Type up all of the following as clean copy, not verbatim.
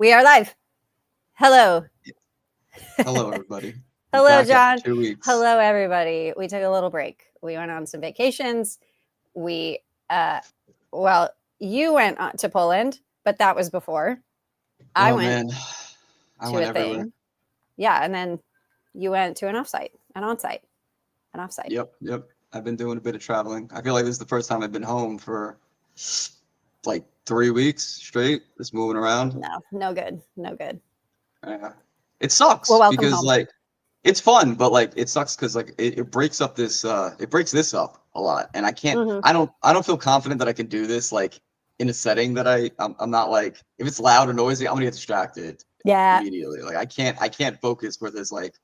We are live. Hello. Hello, everybody. We're Hello, back John. after 2 weeks. Hello, everybody. We took a little break. We went on some vacations. We, well, you went to Poland, but that was before. I Oh went man, I to went a everywhere. thing. Yeah, and then you went to an offsite, an onsite, an offsite. Yep. I've been doing a bit of traveling. I feel like this is the first time I've been home for like 3 weeks straight, just moving around. No good. Yeah. It sucks Well, welcome because home. like it's fun, but like it sucks because like it breaks up this it breaks this up a lot, and I can't. Mhm. I don't feel confident that I can do this like in a setting that I'm not like if it's loud or noisy, I'm gonna get distracted Yeah. immediately. Like I can't focus where there's like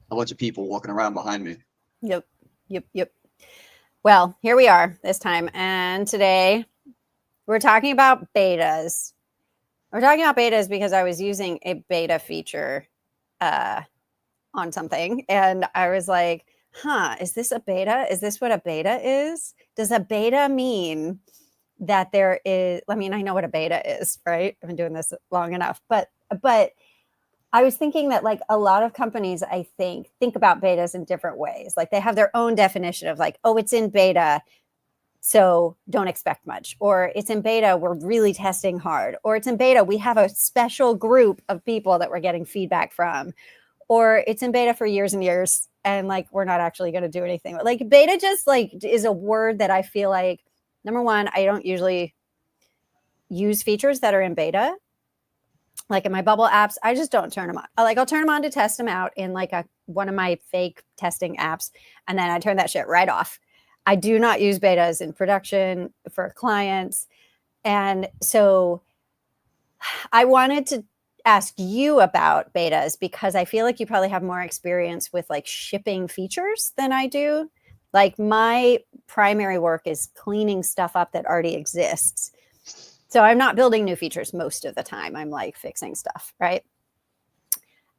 a bunch of people walking around behind me. Yep. Well, here we are this time, and today we're talking about betas. We're talking about betas because I was using a beta feature on something, and I was like, is this a beta? Is this what a beta is? Does a beta mean that there is, I mean, I know what a beta is, right? I've been doing this long enough, but I was thinking that like a lot of companies, I think about betas in different ways. Like they have their own definition of like, oh, it's in beta, so don't expect much. Or it's in beta, we're really testing hard. Or it's in beta, we have a special group of people that we're getting feedback from. Or it's in beta for years and years, and like we're not actually going to do anything. Like beta just like is a word that I feel like, number one, I don't usually use features that are in beta. Like in my bubble apps, I just don't turn them on. I'll turn them on to test them out in like one of my fake testing apps, and then I turn that shit right off. I do not use betas in production for clients. And so I wanted to ask you about betas because I feel like you probably have more experience with like shipping features than I do. Like my primary work is cleaning stuff up that already exists. So I'm not building new features most of the time. I'm like fixing stuff, right?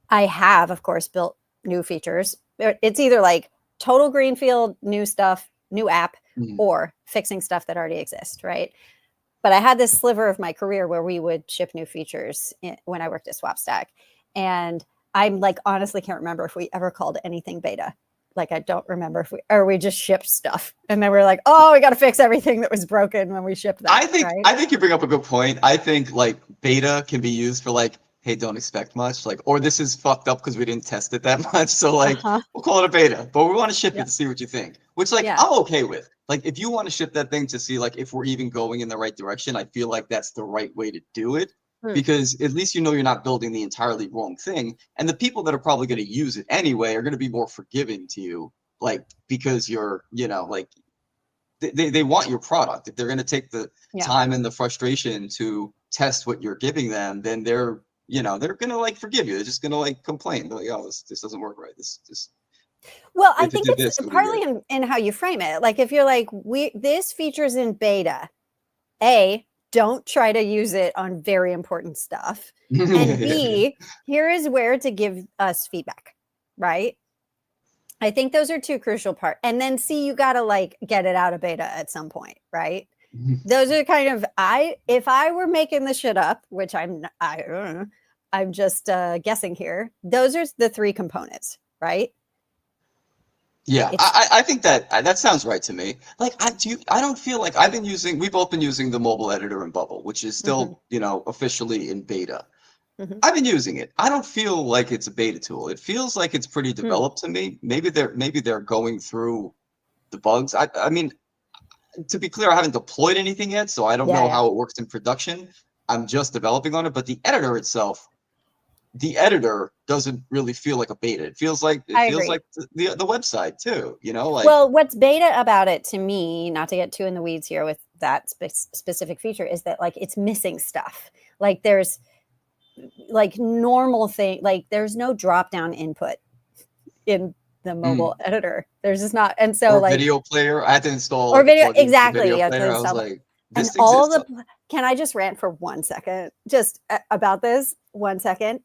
I have, of course, built new features. It's either like total greenfield, new stuff, new app, or fixing stuff that already exists, right? But I had this sliver of my career where we would ship new features when I worked at SwapStack. And I'm like, honestly can't remember if we ever called anything beta. Like, I don't remember if we just shipped stuff. And then we're like, oh, we got to fix everything that was broken when we shipped that. I think you bring up a good point. I think like beta can be used for like, hey, don't expect much. Like, or this is fucked up because we didn't test it that much. So like, we'll call it a beta, but we want to ship it to see what you think, which like I'm okay with. Like, if you want to ship that thing to see like if we're even going in the right direction, I feel like that's the right way to do it. Because at least you know you're not building the entirely wrong thing. And the people that are probably going to use it anyway are going to be more forgiving to you, like because you're, like they want your product. If they're going to take the time and the frustration to test what you're giving them, then they're going to like forgive you. They're just going to like complain. They're like, oh, this doesn't work right. This Well, I think it's partly in how you frame it. Like if you're like, this feature's in beta, don't try to use it on very important stuff. And B, here is where to give us feedback, right? I think those are two crucial parts. And then C, you got to like get it out of beta at some point, right? Those are kind of, if I were making the shit up, which I'm just guessing here, those are the three components, right? Yeah, I think that sounds right to me. Like I don't feel like we've both been using the mobile editor in Bubble, which is still, officially in beta. I've been using it. I don't feel like it's a beta tool. It feels like it's pretty developed to me. Maybe they're going through the bugs. I mean, to be clear, I haven't deployed anything yet, so I don't know how it works in production. I'm just developing on it, but the editor itself, the editor doesn't really feel like a beta. It feels like the website too, like. Well, what's beta about it to me, not to get too in the weeds here with that specific feature, is that like it's missing stuff. Like there's like normal thing, like there's no drop down input in the mobile editor. There's just not. And so like video player, I had to install or video exactly. Video player. I was like, and all the can I just rant for 1 second just about this 1 second?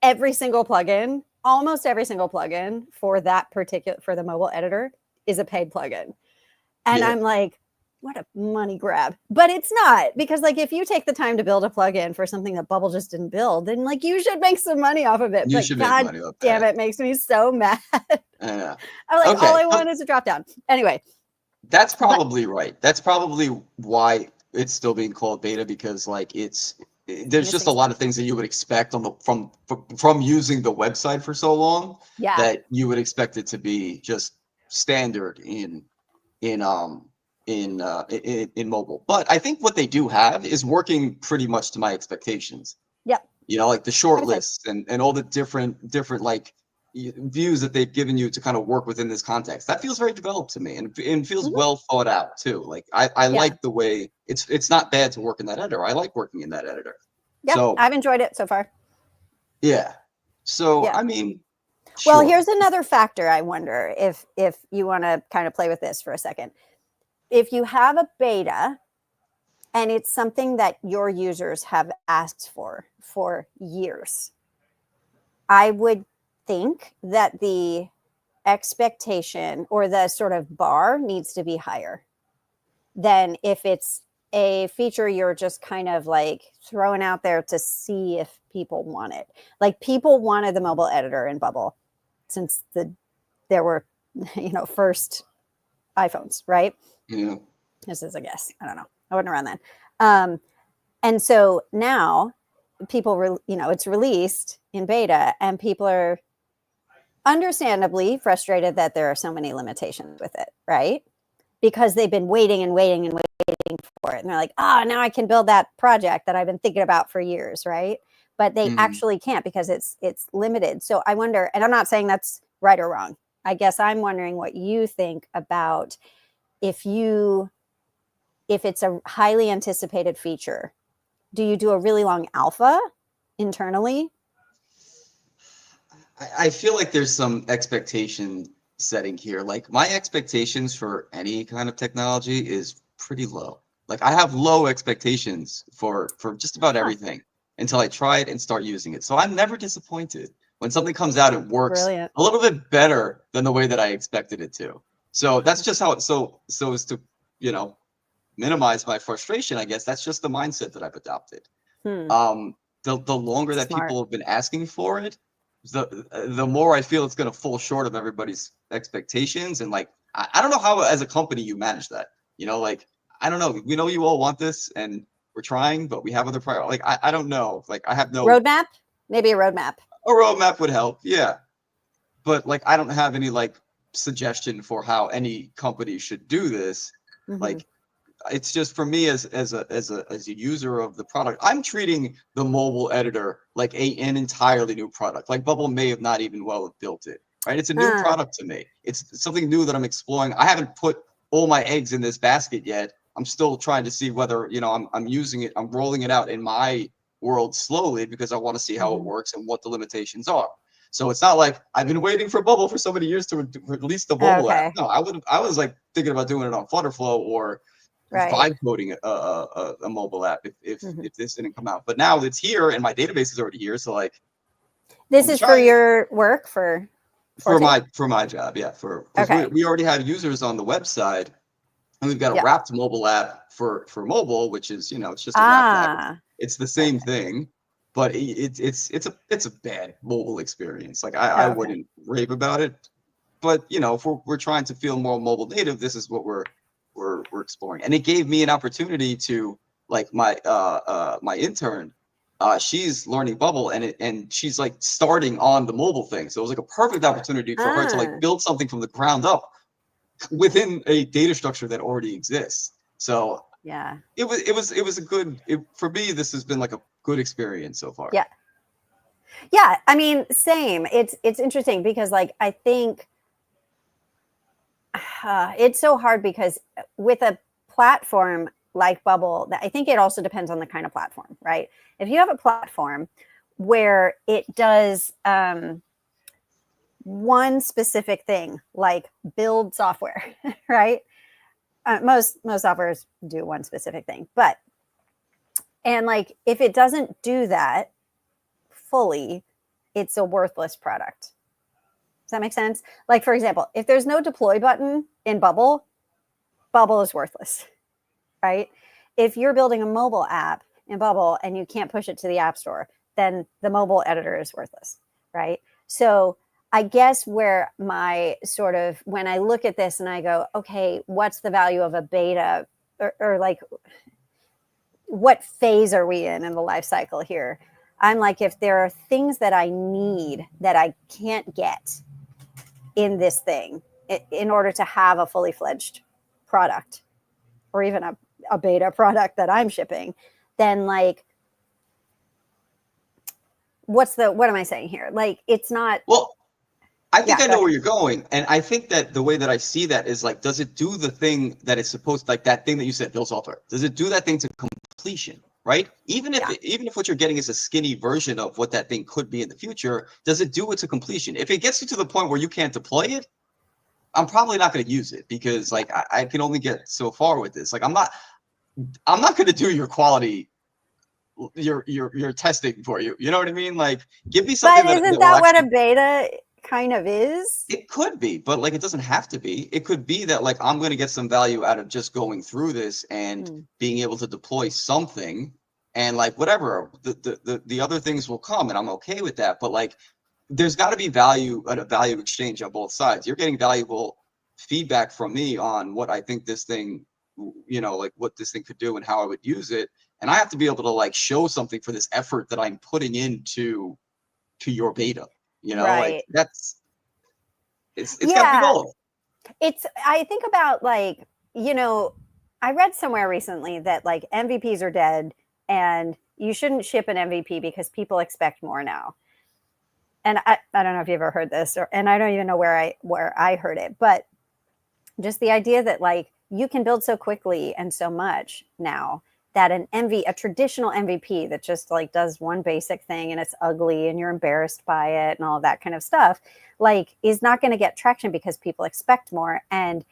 Every single plugin, almost every single plugin for that particular, for the mobile editor is a paid plugin. And I'm like, what a money grab. But it's not, because like if you take the time to build a plugin for something that Bubble just didn't build, then like you should make some money off of it. You But should make God money off damn, that. it makes me so mad. Yeah. I'm like, all Okay. I want is a drop down. Anyway, That's probably right. That's probably why it's still being called beta, because like there's just a lot of things that you would expect on the from using the website for so long, yeah. that you would expect it to be just standard in mobile. But I think what they do have is working pretty much to my expectations. Yep. You know, like the short Okay. lists and all the different like views that they've given you to kind of work within this context. That feels very developed to me, and feels well thought out too. Like I like the way it's not bad to work in that editor. I like working in that editor. Yeah, So I've enjoyed it so far. yeah. So Yeah. I mean, well, sure. here's another factor. I wonder if you want to kind of play with this for a second. If you have a beta and it's something that your users have asked for years, I would think that the expectation or the sort of bar needs to be higher than if it's a feature you're just kind of like throwing out there to see if people want it. Like people wanted the mobile editor in Bubble since there were, first iPhones, right? Yeah. This is a guess. I don't know. I wasn't around then. And so now people, it's released in beta, and people are understandably frustrated that there are so many limitations with it, right? Because they've been waiting and waiting and waiting for it. And they're like, now I can build that project that I've been thinking about for years, right? But they actually can't because it's limited. So I wonder, and I'm not saying that's right or wrong. I guess I'm wondering what you think about if it's a highly anticipated feature, do you do a really long alpha internally? I feel like there's some expectation setting here. Like my expectations for any kind of technology is pretty low. Like I have low expectations for just about everything until I try it and start using it. So I'm never disappointed when something comes out and works Brilliant. a little bit better than the way that I expected it to. So that's just how it so as to, minimize my frustration, I guess. That's just the mindset that I've adopted. The longer that Smart. people have been asking for it, the more I feel it's going to fall short of everybody's expectations. And like, I don't know how as a company you manage that. Like, I don't know. We know you all want this, and we're trying, but we have other priorities. Like, I don't know. Like, I have no roadmap. Maybe a roadmap. A roadmap would help, yeah. But like, I don't have any like suggestion for how any company should do this. Like, it's just for me as a user of the product, I'm treating the mobile editor like an entirely new product. Like Bubble may have not even well have built it, right? It's a new product to me. It's something new that I'm exploring. I haven't put all my eggs in this basket yet. I'm still trying to see whether, I'm using it, I'm rolling it out in my world slowly because I want to see how it works and what the limitations are. So it's not like I've been waiting for Bubble for so many years to release the mobile app. No, I was like thinking about doing it on Flutterflow or vibe coding a mobile app if this didn't come out. But now it's here and my database is already here. So like, this is for your work for my job, yeah. Because we already had users on the website, and we've got a wrapped mobile app for mobile, which is it's just a wrapped app. It's the same thing, but it's a bad mobile experience. Like I wouldn't rave about it, but if we're trying to feel more mobile native, this is what we're exploring. And it gave me an opportunity to, like, my my intern, she's learning Bubble, and she's like starting on the mobile thing. So it was like a perfect opportunity for her to like build something from the ground up within a data structure that already exists. So yeah, it was a good, for me, this has been like a good experience so far. Yeah, I mean, same. It's interesting because like I think it's so hard because with a platform like Bubble, I think it also depends on the kind of platform, right? If you have a platform where it does one specific thing, like build software, right? Most softwares do one specific thing, and like if it doesn't do that fully, it's a worthless product. Does that make sense? Like, for example, if there's no deploy button in Bubble, Bubble is worthless. right? If you're building a mobile app in Bubble and you can't push it to the App Store, then the mobile editor is worthless, right? So I guess where my sort of, when I look at this and I go, okay, what's the value of a beta, or like, what phase are we in the life cycle here? I'm like, if there are things that I need that I can't get in this thing in order to have a fully fledged product, or even a beta product that I'm shipping, then like, what am I saying here? Like, it's not. Well, I think Yeah, I go know where ahead. you're going. And I think that the way that I see that is like, does it do the thing that it's supposed, like that thing that you said, build software? Does it do that thing to completion, right? Yeah. Even if what you're getting is a skinny version of what that thing could be in the future, does it do it to completion? If it gets you to the point where you can't deploy it, I'm probably not going to use it, because like I can only get so far with this. Like I'm not going to do your quality, your testing for you. You know what I mean? Like, give me something But that isn't will that what a actually. beta kind of is? It could be, but like it doesn't have to be. It could be that like I'm going to get some value out of just going through this and being able to deploy something, and like whatever the other things will come, and I'm okay with that. But like there's got to be value at a value exchange on both sides. You're getting valuable feedback from me on what I think this thing, like what this thing could do and how I would use it, and I have to be able to like show something for this effort that I'm putting into your beta. Like Right. it's got to be Yeah. both. I think about like, I read somewhere recently that like MVPs are dead and you shouldn't ship an MVP because people expect more now. And I don't know if you ever heard this, and I don't even know where I heard it, but just the idea that like you can build so quickly and so much now that a traditional MVP that just like does one basic thing and it's ugly and you're embarrassed by it and all of that kind of stuff, like, is not going to get traction because people expect more, and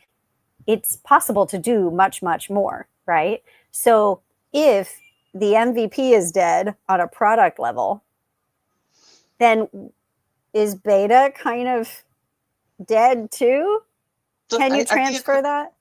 it's possible to do much, much more, right? So if the MVP is dead on a product level, then is beta kind of dead too? So Can you I think transfer that?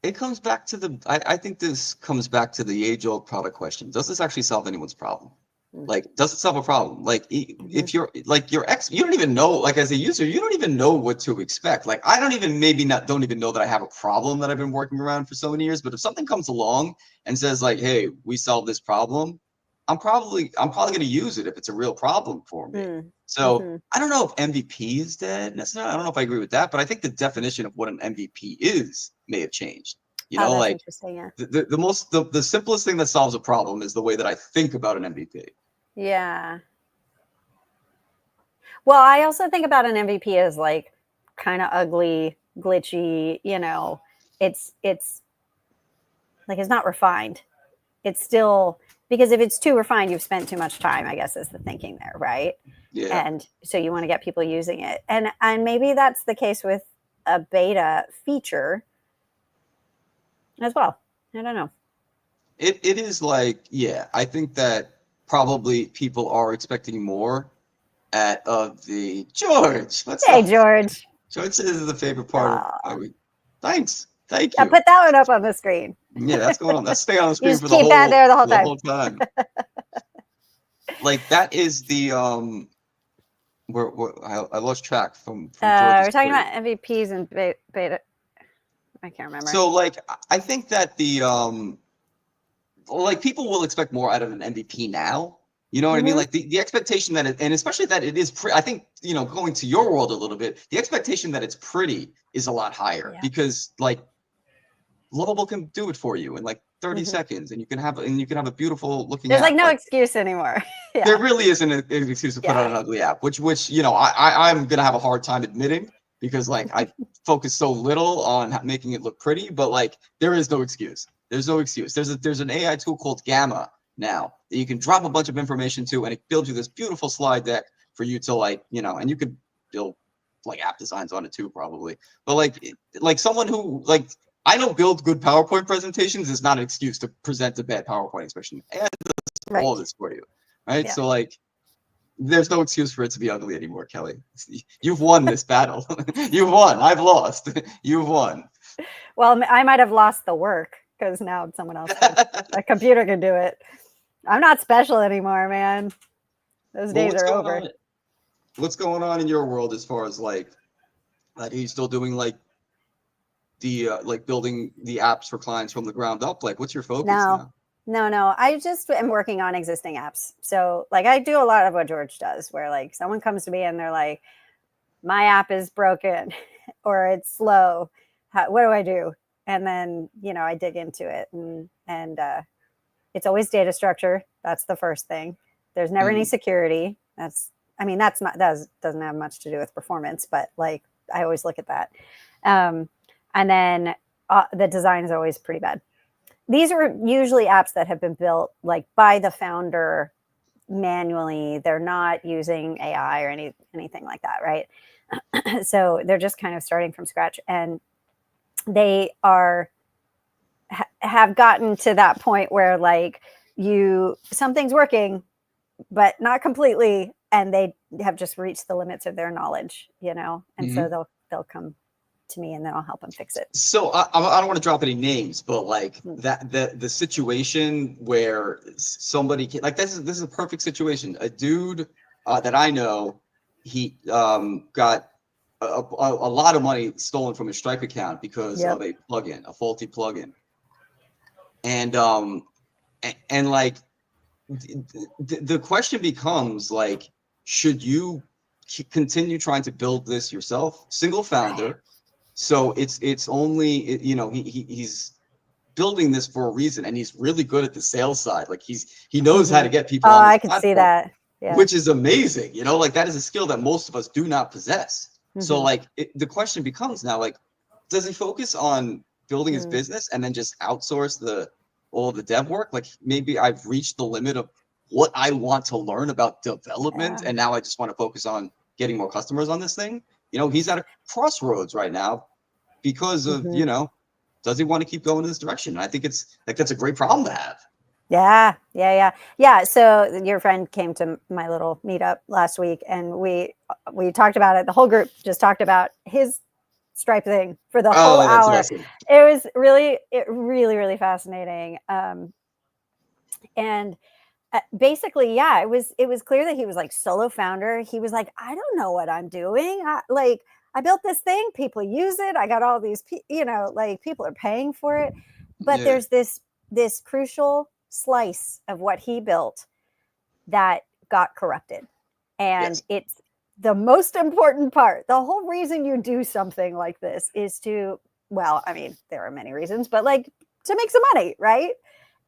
it comes back to I think this comes back to the age-old product question. Does this actually solve anyone's problem? Like, does it solve a problem? Like, if you're like you don't even know, like as a user, you don't even know what to expect. Like, I don't even don't even know that I have a problem that I've been working around for so many years. But if something comes along and says like, "Hey, we solved this problem," I'm probably going to use it if it's a real problem for me. So I don't know if MVP is dead necessarily. I don't know if I agree with that, but I think the definition of what an MVP is may have changed. Oh, that's Like interesting. Yeah. the simplest thing that solves a problem is the way that I think about an MVP. Yeah. Well, I also think about an MVP as like kind of ugly, glitchy, it's like it's not refined. It's still, because if it's too refined, you've spent too much time, I guess is the thinking there, right? Yeah. And so you want to get people using it. And maybe that's the case with a beta feature as well. I don't know. It is like, yeah, I think that probably people are expecting more of the George. Hey, George. George is the favorite part of Aw. my week. Thanks. Thank Yeah, you. put that one up on the screen. Yeah, that's going on. That's staying on the You screen just keep that there the whole time. time. Like that is the I lost track from George's We're talking query. about MVPs and beta. I can't remember. So like I think that the like people will expect more out of an MVP now. You know what I mean? Like the expectation that and especially that it is I think, going to your world a little bit, the expectation that it's pretty is a lot higher because like Lovable can do it for you in like 30 seconds, and you can have a beautiful looking There's app. like no excuse anymore. Yeah. There really isn't an excuse to put out an ugly app, which I'm gonna have a hard time admitting because like I focus so little on making it look pretty, but like there is no excuse. There's no excuse. There's an AI tool called Gamma now that you can drop a bunch of information to, and it builds you this beautiful slide deck for you to like, and you could build like app designs on it too, probably. But like someone who like I know build good PowerPoint presentations is not an excuse to present a bad PowerPoint expression and all of this for you, right? Yeah. So like, there's no excuse for it to be ugly anymore, Kelly. You've won this battle. You've won. I've lost. You've won. Well, I might have lost the work because now someone else, a computer can do it. I'm not special anymore, man. Those days are over. What's going on in your world as far as like are you still doing like the like building the apps for clients from the ground up? Like, what's your focus now? No. I just am working on existing apps. So like I do a lot of what George does, where like someone comes to me and they're like, my app is broken or it's slow. What do I do? And then, I dig into it and it's always data structure. That's the first thing. There's never any security. Doesn't have much to do with performance, but like I always look at that. And then the design is always pretty bad. These are usually apps that have been built like by the founder manually. They're not using AI or anything like that, right? So they're just kind of starting from scratch, and they have gotten to that point where like something's working, but not completely, and they have just reached the limits of their knowledge, and so they'll come to me and then I'll help them fix it. So I don't want to drop any names, but like the situation where somebody like this is a perfect situation. A dude that I know, he got a lot of money stolen from his Stripe account because of a faulty plugin, and like the question becomes like, should you continue trying to build this yourself, single founder? So it's only, he's building this for a reason, and he's really good at the sales side. Like he knows how to get people on I can see that. Yeah. Which is amazing. Like that is a skill that most of us do not possess. So like the question becomes now, like, does he focus on building his business and then just outsource all the dev work? Like maybe I've reached the limit of what I want to learn about development, and now I just want to focus on getting more customers on this thing. He's at a crossroads right now because of, does he want to keep going in this direction? And I think it's like, that's a great problem to have. Yeah. So your friend came to my little meetup last week, and we talked about it. The whole group just talked about his Stripe thing for the whole hour. Awesome. It was really, really fascinating. And basically, it was clear that he was like solo founder. He was like, I don't know what I'm doing. I built this thing. People use it. I got all these, like people are paying for it. But there's this crucial slice of what he built that got corrupted. And it's the most important part. The whole reason you do something like this is there are many reasons, but like to make some money, right?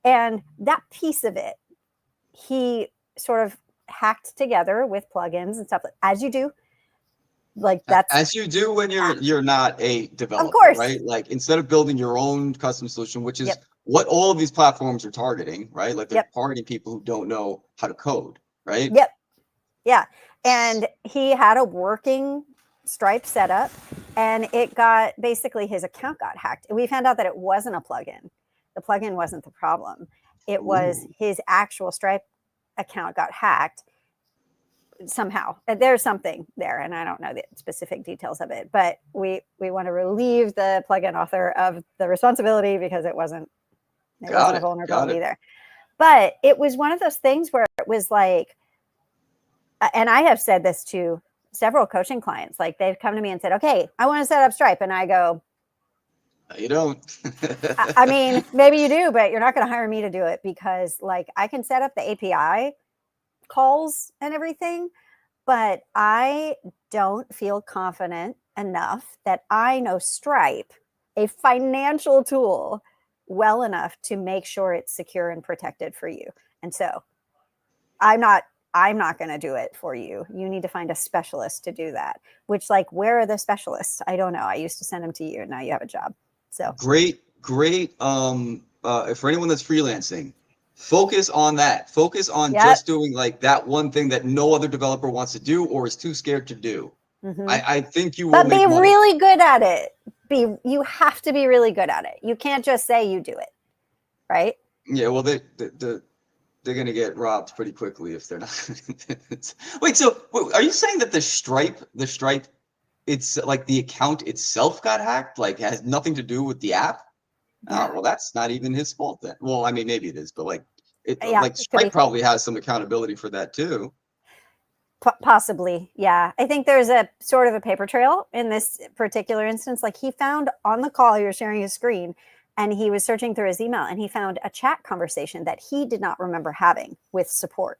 And that piece of it, he sort of hacked together with plugins and stuff, as you do. Like that's as you do when you're not a developer, of course, right? Like instead of building your own custom solution, which is what all of these platforms are targeting, right? Like they're targeting people who don't know how to code, right? Yeah. And he had a working Stripe setup, and basically his account got hacked. And we found out that it wasn't a plugin. The plugin wasn't the problem. It was his actual Stripe account got hacked somehow. There's something there, and I don't know the specific details of it, but we want to relieve the plugin author of the responsibility because it wasn't a vulnerability there. But it was one of those things where it was like, and I have said this to several coaching clients, like they've come to me and said, okay, I want to set up Stripe. And I go, you don't. I mean, maybe you do, but you're not going to hire me to do it, because like I can set up the API calls and everything, but I don't feel confident enough that I know Stripe, a financial tool, well enough to make sure it's secure and protected for you. And so I'm not going to do it for you. You need to find a specialist to do that, which, like, where are the specialists? I don't know. I used to send them to you, and now you have a job. So great. For anyone that's freelancing, focus on that. Focus on just doing like that one thing that no other developer wants to do or is too scared to do. I think you will. But be really good at it. You have to be really good at it. You can't just say you do it, right? Yeah. Well, they're going to get robbed pretty quickly if they're not. Wait, so are you saying that the Stripe, it's like the account itself got hacked? Like, it has nothing to do with the app? Oh, Yeah. well, that's not even his fault then. Well, I mean, maybe it is, but like, Yeah, like it could Stripe be. probably has some accountability for that too. Possibly, yeah. I think there's a sort of a paper trail in this particular instance. Like he found on the call, he was sharing his screen and he was searching through his email and he found a chat conversation that he did not remember having with support.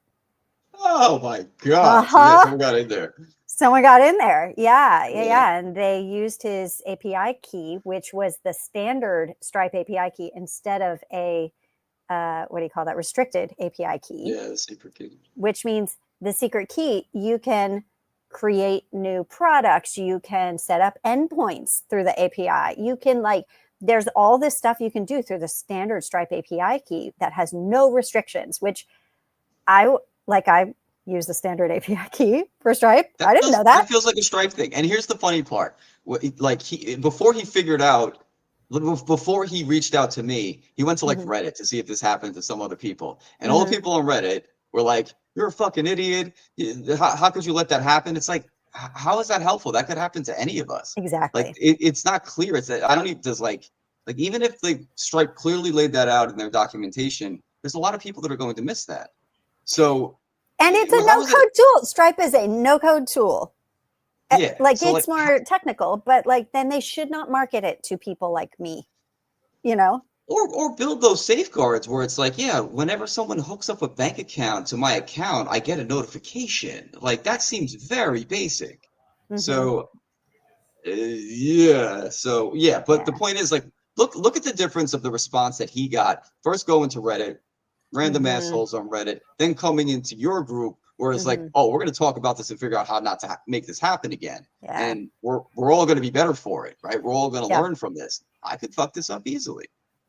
Oh my God. So yeah, Uh-huh. someone got in there. Someone got in there. Yeah, yeah, Yeah. yeah. And they used his API key, which was the standard Stripe API key instead of a, what do you call that? Restricted API key. Yeah, the secret key. Which means the secret key, you can create new products, you can set up endpoints through the API, you can like, there's all this stuff you can do through the standard Stripe API key that has no restrictions, which I use the standard API key for Stripe. I didn't know That that. feels like a Stripe thing. And here's the funny part. Like before he figured out, before he reached out to me, he went to like Mm-hmm. Reddit to see if this happened to some other people. And all the Mm-hmm. people on Reddit were like, "You're a fucking idiot. How could you let that happen?" It's like, how is that helpful? That could happen to any of us. Like Exactly. it's not clear. It's that I don't even does like even if the Stripe clearly laid that out in their documentation, there's a lot of people that are going to miss that. So And it's a how is it? no-code tool. Stripe is a no-code tool. Yeah. Like So it's more technical, but like then they should not market it to people like me, you know? or build those safeguards where it's like, yeah, whenever someone hooks up a bank account to my account, I get a notification. Like that seems very basic. Mm-hmm. So yeah, so yeah, but the Yeah. point is like look at the difference of the response that he got. First going to Reddit, random Mm-hmm. assholes on Reddit, then coming into your group where it's like, Mm-hmm. oh, we're going to talk about this and figure out how not to make this happen again. Yeah. And we're all going to be better for it, right? We're all going to Yeah. learn from this. I could fuck this up easily.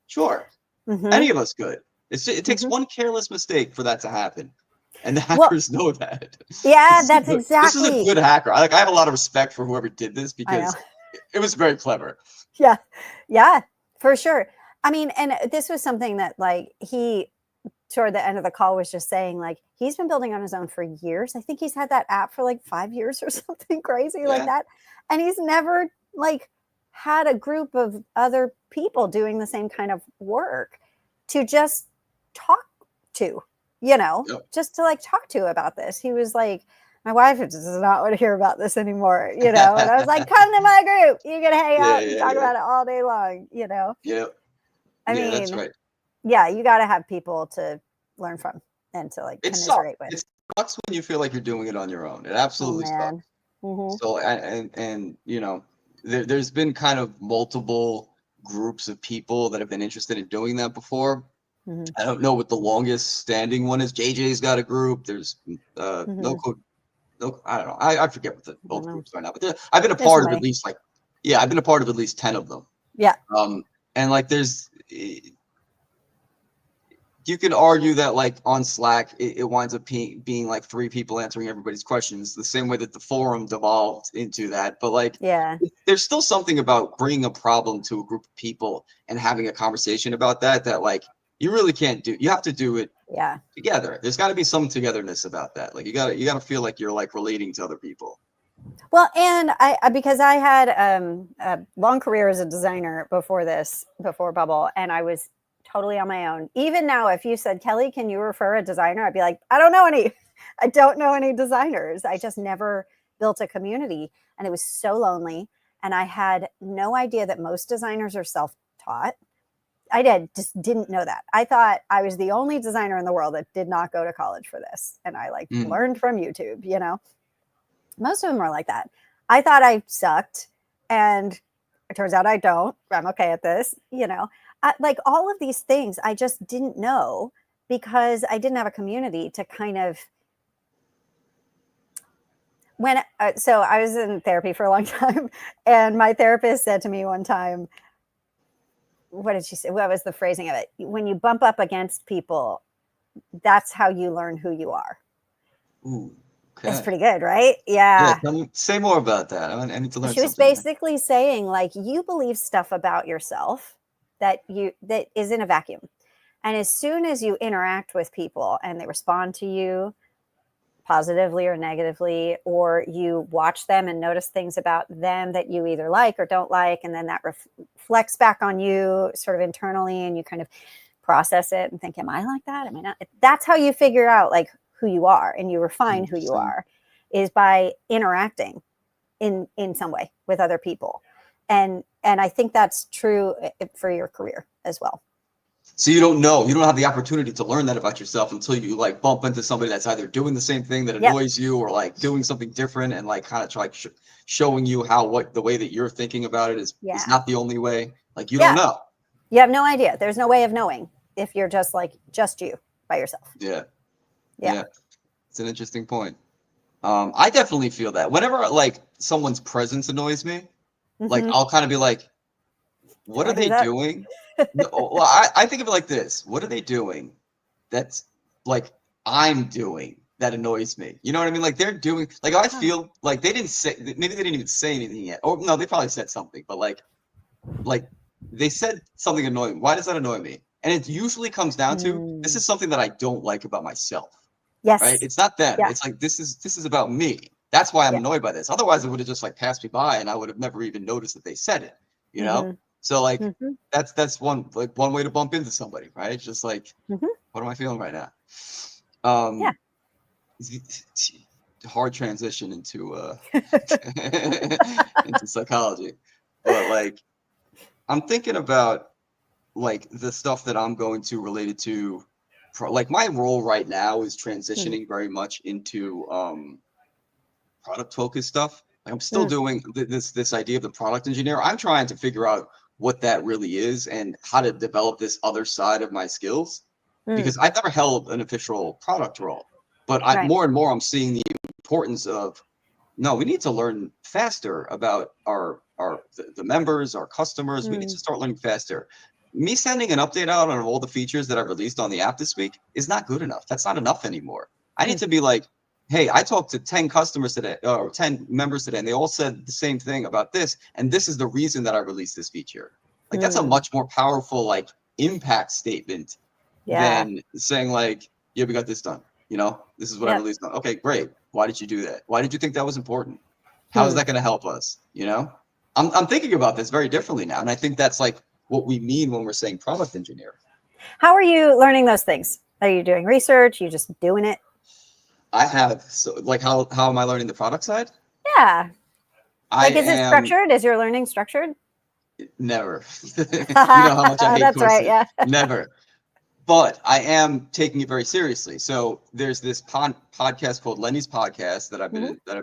Sure. Mm-hmm. Any of us could. It takes Mm-hmm. one careless mistake for that to happen. And the Well, hackers know that. yeah, This is a that's good, this is a exactly. good hacker. I have a lot of respect for whoever did this I know. because it was very clever. Yeah. Yeah, for sure. I mean, and this was something that like he toward the end of the call was just saying like he's been building on his own for years. I think he's had that app for like 5 years or something crazy like Yeah. that. And he's never like had a group of other people doing the same kind of work to just talk to, Yep. just to like talk to about this. He was like, my wife does not want to hear about this anymore, And I was like, come to my group. You can hang Yeah, out and yeah, talk yeah. about it all day long. Yep. I Yeah, that's mean, right. yeah, you got to have people to learn from and to like It sucks. commiserate with. It sucks when you feel like you're doing it on your own. It Oh absolutely sucks. man. Mm-hmm. So and there's been kind of multiple groups of people that have been interested in doing that before. Mm-hmm. I don't know what the longest standing one is. JJ's got a group. There's no Mm-hmm. code. No, I don't know. I forget what I don't both know. groups are now, but I've been a There's so part of at many. least like, yeah, I've been a part of at least 10 of them. Yeah. And like you could argue that like on Slack, it winds up being like three people answering everybody's questions, the same way that the forum devolved into that. But like, Yeah. there's still something about bringing a problem to a group of people and having a conversation about that like you really can't do. You have to do it Yeah. together. There's got to be some togetherness about that. Like you got to feel like you're like relating to other people. Well, and because I had a long career as a designer before Bubble, and I was totally on my own. Even now, if you said, Kelly, can you refer a designer? I'd be like, I don't know any. I don't know any designers. I just never built a community, and it was so lonely. And I had no idea that most designers are self-taught. I just didn't know that. I thought I was the only designer in the world that did not go to college for this. And I like learned from YouTube. Most of them are like that. I thought I sucked, and it turns out I don't. I'm okay at this. Like all of these things, I just didn't know because I didn't have a community to kind of. So I was in therapy for a long time, and my therapist said to me one time, what did she say? What was the phrasing of it? When you bump up against people, that's how you learn who you are. Ooh, It's okay. pretty good, right? Yeah, Yeah. say more about that. I need to learn She was something. basically saying like you believe stuff about yourself that is in a vacuum. And as soon as you interact with people and they respond to you, positively or negatively, or you watch them and notice things about them that you either like or don't like, and then that reflects back on you sort of internally, and you kind of process it and think, am I like that? Am I not? That's how you figure out like who you are, and you refine who you are, is by interacting in some way with other people. And I think that's true for your career as well. So you don't have the opportunity to learn that about yourself until you like bump into somebody that's either doing the same thing that annoys you, or like doing something different, and like kind of try showing you how the way that you're thinking about it is not the only way. Like you don't know. You have no idea. There's no way of knowing if you're just you by yourself. Yeah. It's an interesting point. I definitely feel that whenever like someone's presence annoys me, like I'll kind of be like, what are they doing? No, well, I think of it like this. What are they doing that's like I'm doing that annoys me? You know what I mean? Like they're doing, like I feel like they didn't say, maybe they didn't even say anything yet. Or no, they probably said something, but like they said something annoying. Why does that annoy me? And it usually comes down to, this is something that I don't like about myself. Yes. Right? It's not them. Yeah. It's like, this is about me. That's why I'm annoyed by this. Otherwise it would have just like passed me by and I would have never even noticed that they said it, you know? So like that's one way to bump into somebody, right? It's just like, what am I feeling right now? Hard transition into into psychology, but like I'm thinking about like the stuff that I'm going to related to, like my role right now is transitioning very much into product focused stuff. Like I'm still doing this idea of the product engineer. I'm trying to figure out what that really is and how to develop this other side of my skills, because I've never held an official product role, but more and more I'm seeing the importance of, no, we need to learn faster about the members, our customers. We need to start learning faster. Me sending an update out on all the features that I've released on the app this week is not good enough. That's not enough anymore. I need to be like, hey, I talked to 10 customers today, or 10 members today, and they all said the same thing about this. And this is the reason that I released this feature. Like that's a much more powerful like impact statement than saying like, yeah, we got this done. You know, this is what I released on. Okay, great. Why did you do that? Why did you think that was important? How is that going to help us? You know, I'm thinking about this very differently now. And I think that's like what we mean when we're saying product engineer. How are you learning those things? Are you doing research? Are you just doing it? I have. So like, how am I learning the product side? Yeah. Like, is it structured? Is your learning structured? Never. You know how much I hate That's courses. Right, yeah. Never. But I am taking it very seriously. So there's this podcast called Lenny's Podcast that I've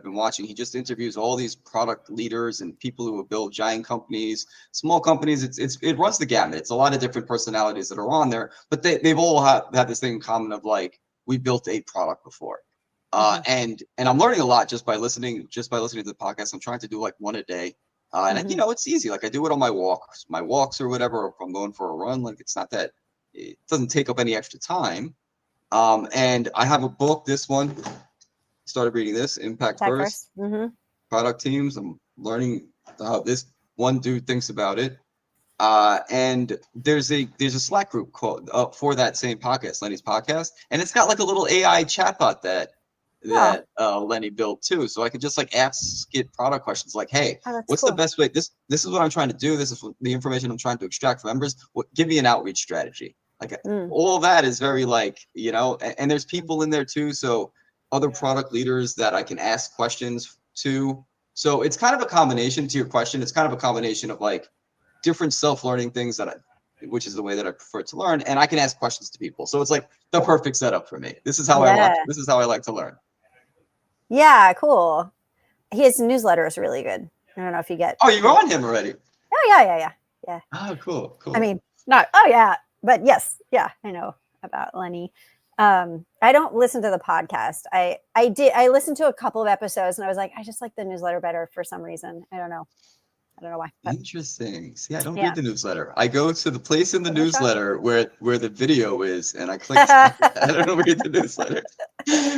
been watching. He just interviews all these product leaders and people who have built giant companies, small companies. It runs the gamut. It's a lot of different personalities that are on there, but they've all had this thing in common of like, we built a product before. And I'm learning a lot just by listening to the podcast. I'm trying to do like one a day. And you know, it's easy. Like I do it on my walks or whatever, or if I'm going for a run, like it's not that, it doesn't take up any extra time. And I have a book, this one, started reading this, Impact First, Product Teams. I'm learning how this one dude thinks about it. And there's a Slack group called for that same podcast, Lenny's Podcast. And it's got like a little AI chatbot that Lenny built too. So I could just like ask it product questions like, hey, what's the best way? This is what I'm trying to do. This is the information I'm trying to extract from members. Give me an outreach strategy. Like all that is very like, you know, and there's people in there too. So other product leaders that I can ask questions to. So it's kind of a combination to your question. It's kind of a combination of like different self-learning things which is the way that I prefer to learn. And I can ask questions to people. So it's like the perfect setup for me. This is how this is how I like to learn. Yeah, cool. His newsletter is really good. I don't know if you get. Oh, you're on him already. Oh yeah. Oh, cool. I mean, not. Oh yeah, but yes, yeah, I know about Lenny. I don't listen to the podcast. I listened to a couple of episodes and I was like, I just like the newsletter better for some reason. I don't know why. But. Interesting. See, I don't read the newsletter. I go to the place in the newsletter where the video is, and I click. I don't read the newsletter.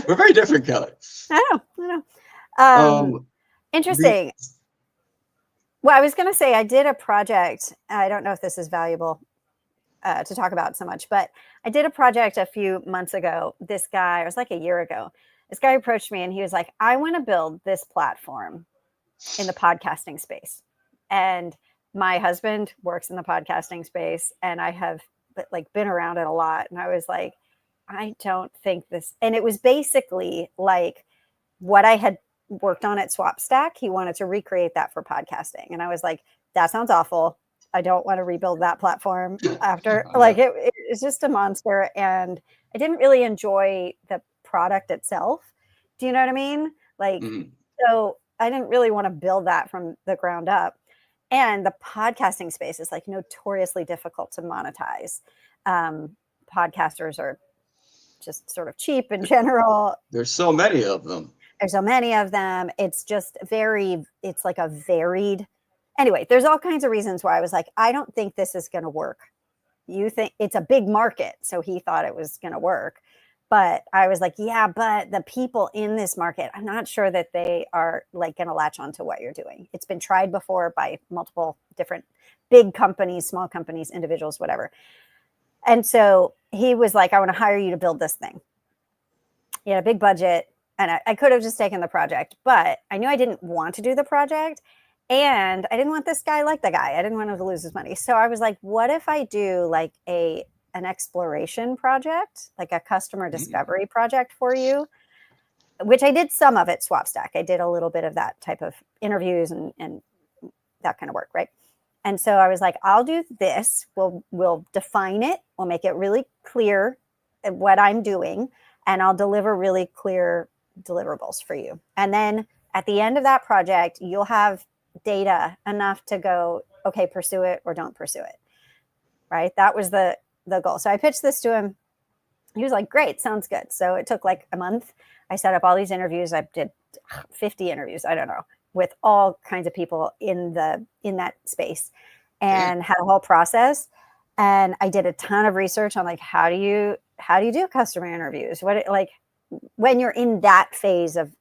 We're very different, Kelly. I know. Interesting. Well, I was going to say I did a project. I don't know if this is valuable to talk about so much, but I did a project a few months ago. It was like a year ago. this guy approached me and he was like, I want to build this platform in the podcasting space. And my husband works in the podcasting space and I have like been around it a lot. And I was like, I don't think this, and it was basically like what I had worked on at SwapStack. He wanted to recreate that for podcasting. And I was like, that sounds awful. I don't want to rebuild that platform after like it's just a monster. And I didn't really enjoy the product itself. Do you know what I mean? Like, so I didn't really want to build that from the ground up. And the podcasting space is like notoriously difficult to monetize. Podcasters are just sort of cheap in general. There's so many of them. There's so many of them. It's just it's like a varied. Anyway, there's all kinds of reasons why I was like, I don't think this is going to work. You think it's a big market. So he thought it was going to work. But I was like, yeah, but the people in this market, I'm not sure that they are like going to latch onto what you're doing. It's been tried before by multiple different big companies, small companies, individuals, whatever. And so he was like, I want to hire you to build this thing. He had a big budget and I could have just taken the project, but I knew I didn't want to do the project. And I didn't want this guy like the guy. I didn't want him to lose his money. So I was like, what if I do like an exploration project, like a customer discovery project for you, which I did some of at SwapStack. I did a little bit of that type of interviews and that kind of work, right? And so I was like, I'll do this. We'll define it. We'll make it really clear what I'm doing, and I'll deliver really clear deliverables for you. And then at the end of that project, you'll have data enough to go, okay, pursue it or don't pursue it, right? That was the goal. So I pitched this to him. He was like, great, sounds good. So it took like a month. I set up all these interviews. I did 50 interviews, I don't know, with all kinds of people in that space, and had a whole process. And I did a ton of research on like, how do you do customer interviews? What, like, when you're in that phase of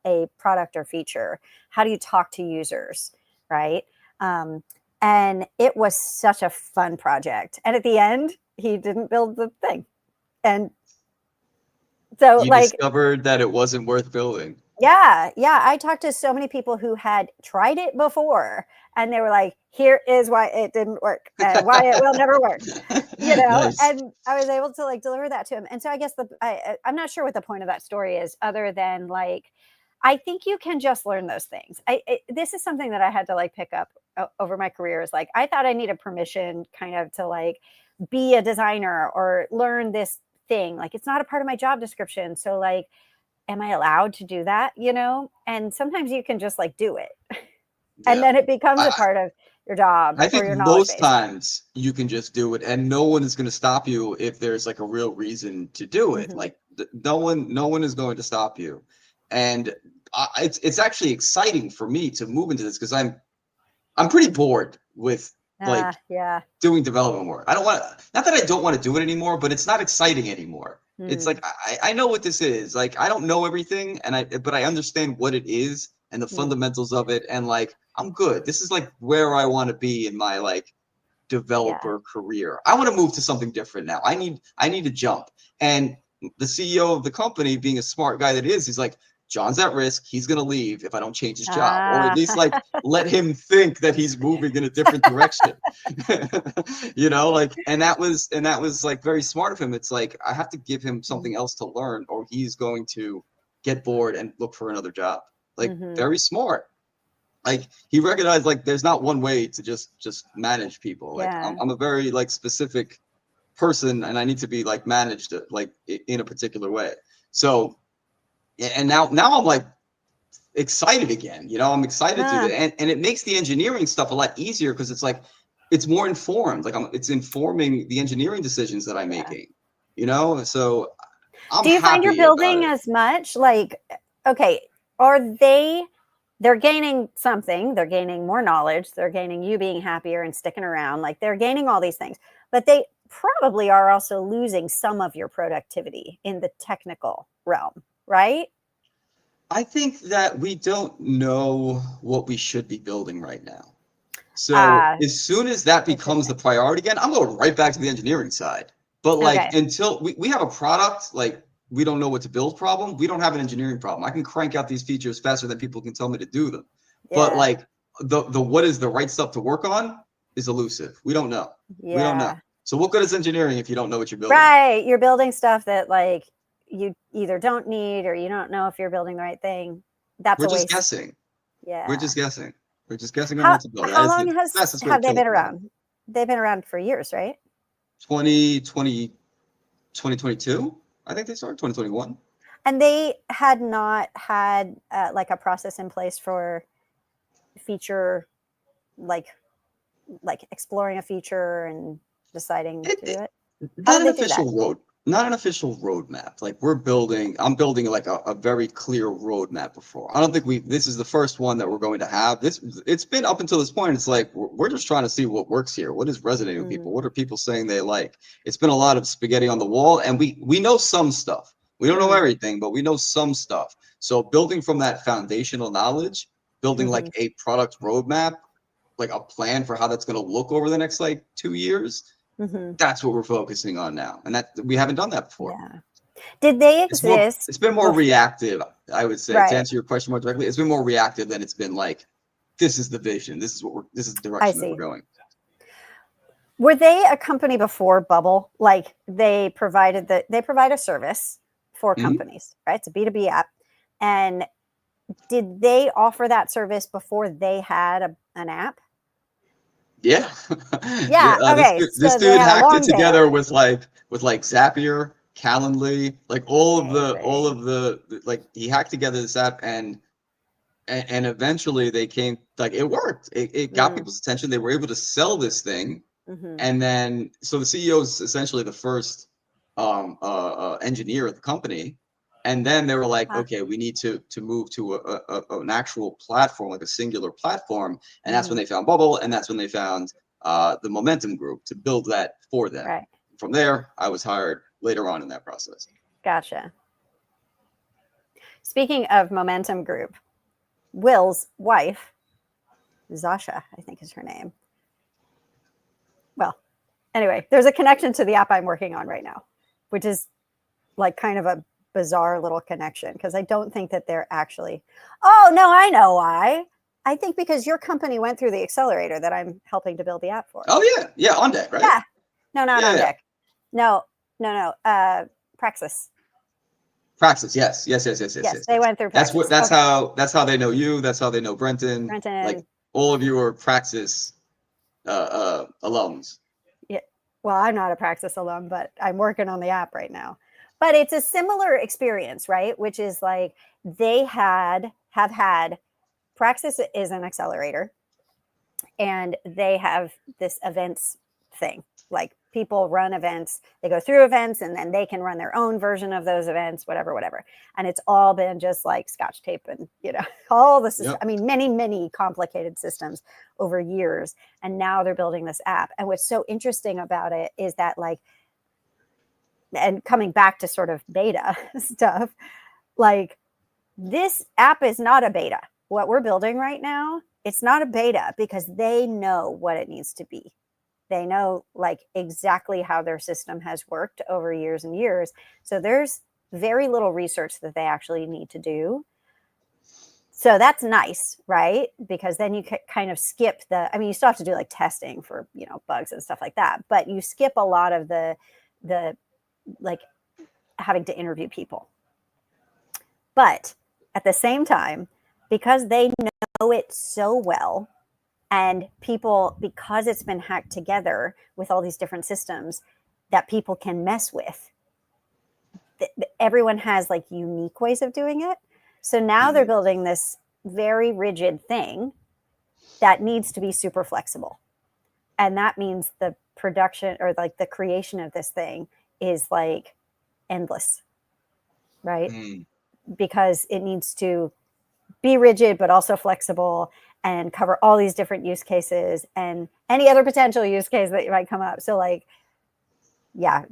a product or feature, how do you talk to users, right? And it was such a fun project. And at the end, he didn't build the thing. And so you like discovered that it wasn't worth building. Yeah. I talked to so many people who had tried it before, and they were like, here is why it didn't work and why it will never work, you know. Nice. And I was able to like deliver that to him. And so I guess I'm not sure what the point of that story is, other than like, I think you can just learn those things. This is something that I had to like pick up over my career. Is like, I thought I needed permission kind of to like be a designer or learn this thing. Like, it's not a part of my job description. So like, am I allowed to do that? You know? And sometimes you can just like do it. And then it becomes a part of your job. I think or your most times you can just do it, and no one is going to stop you if there's like a real reason to do it. Like no one is going to stop you. And it's actually exciting for me to move into this, because I'm pretty bored with like doing development work. Not that I don't want to do it anymore, but it's not exciting anymore. It's like, I know what this is. Like, I don't know everything, but I understand what it is and the fundamentals of it. And like, I'm good. This is like where I want to be in my like developer career. I want to move to something different now. I need a jump. And the CEO of the company, being a smart guy that is, he's like, John's at risk. He's going to leave if I don't change his job, or at least like let him think that he's moving in a different direction. You know, like, and that was like very smart of him. It's like, I have to give him something else to learn, or he's going to get bored and look for another job. Like, very smart. Like, he recognized like there's not one way to just manage people. Like, I'm a very like specific person, and I need to be like managed like in a particular way. So. And now I'm like excited again. You know, I'm excited to do that, and it makes the engineering stuff a lot easier, because it's like it's more informed. Like, it's informing the engineering decisions that I'm making. You know, so do you find you're building as much? Like, okay, are they're gaining something? They're gaining more knowledge. They're gaining you being happier and sticking around. Like, they're gaining all these things, but they probably are also losing some of your productivity in the technical realm. Right? I think that we don't know what we should be building right now. So as soon as that becomes the priority again, I'm going right back to the engineering side. But like, until we have a product, like we don't know what to build problem. We don't have an engineering problem. I can crank out these features faster than people can tell me to do them. Yeah. But like the what is the right stuff to work on is elusive. We don't know. Yeah. We don't know. So what good is engineering if you don't know what you're building? Right. You're building stuff that like you either don't need or you don't know if you're building the right thing. That's We're a waste. just guessing. Yeah. We're just guessing. We're just guessing on what to build. How long have they been around? Problem. They've been around for years, right? 2022, I think they started 2021. And they had not had like a process in place for feature, like exploring a feature and deciding to do it. Not an official roadmap. Like I'm building like a very clear roadmap before. I don't think this is the first one that we're going to have. It's been up until this point. It's like, we're just trying to see what works here. What is resonating with people? What are people saying they like? It's been a lot of spaghetti on the wall, and we know some stuff. We don't know everything, but we know some stuff. So building from that foundational knowledge, building like a product roadmap, like a plan for how that's going to look over the next like 2 years. That's what we're focusing on now, and that we haven't done that before. Yeah. Did they exist? It's been more reactive, I would say. To answer your question more directly, it's been more reactive than it's been like, this is the vision. This is the direction that we're going. Were they a company before Bubble? Like they provide a service for companies, right? It's a B2B app. And did they offer that service before they had an app? Yeah. Yeah. Okay. This dude hacked it together with Zapier, Calendly, like all of the like he hacked together this app and eventually they came, like it worked. It got people's attention. They were able to sell this thing. And then so the CEO is essentially the first engineer at the company. And then they were like, okay, we need to move to an actual platform, like a singular platform. And that's when they found Bubble, and that's when they found the Momentum Group to build that for them. Right. From there, I was hired later on in that process. Gotcha. Speaking of Momentum Group, Will's wife, Zasha, I think is her name. Well, anyway, there's a connection to the app I'm working on right now, which is like kind of a bizarre little connection because I don't think that they're actually. Oh no, I know why. I think because your company went through the accelerator that I'm helping to build the app for. Oh yeah, on deck, right? Yeah, no, not on deck. No. Praxis. Praxis, yes. They went through Praxis. That's how they know you. That's how they know Brenton. Like all of you are Praxis alums. Yeah. Well, I'm not a Praxis alum, but I'm working on the app right now. But it's a similar experience, right? Which is like they have had Praxis is an accelerator, and they have this events thing. Like people run events, they go through events, and then they can run their own version of those events, whatever. And it's all been just like Scotch tape and all this. I mean, many complicated systems over years, and now they're building this app. And what's so interesting about it is that like. And coming back to sort of beta stuff, like this app is not a beta. What we're building right now, it's not a beta because they know what it needs to be. They know like exactly how their system has worked over years and years. So there's very little research that they actually need to do. So that's nice, right? Because then you kind of skip you still have to do like testing for, bugs and stuff like that, but you skip a lot of the like having to interview people. But at the same time, because they know it so well, and people, because it's been hacked together with all these different systems that people can mess with, everyone has like unique ways of doing it. So now they're building this very rigid thing that needs to be super flexible. And that means the production or like the creation of this thing is like endless, right? Because it needs to be rigid, but also flexible and cover all these different use cases and any other potential use case that might come up. So like, yeah,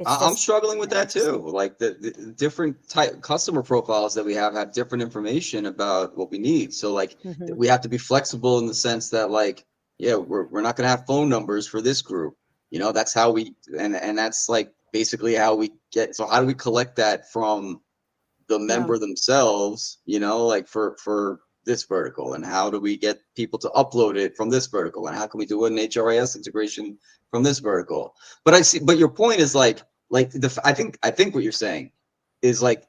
I'm struggling with that too. Like the different type customer profiles that we have different information about what we need. So like we have to be flexible in the sense that like, yeah, we're not going to have phone numbers for this group. That's how and that's like basically how we get. So how do we collect that from the member themselves? You know, like for this vertical, and how do we get people to upload it from this vertical, and how can we do an HRIS integration from this vertical? But I see, but your point is like I think what you're saying is like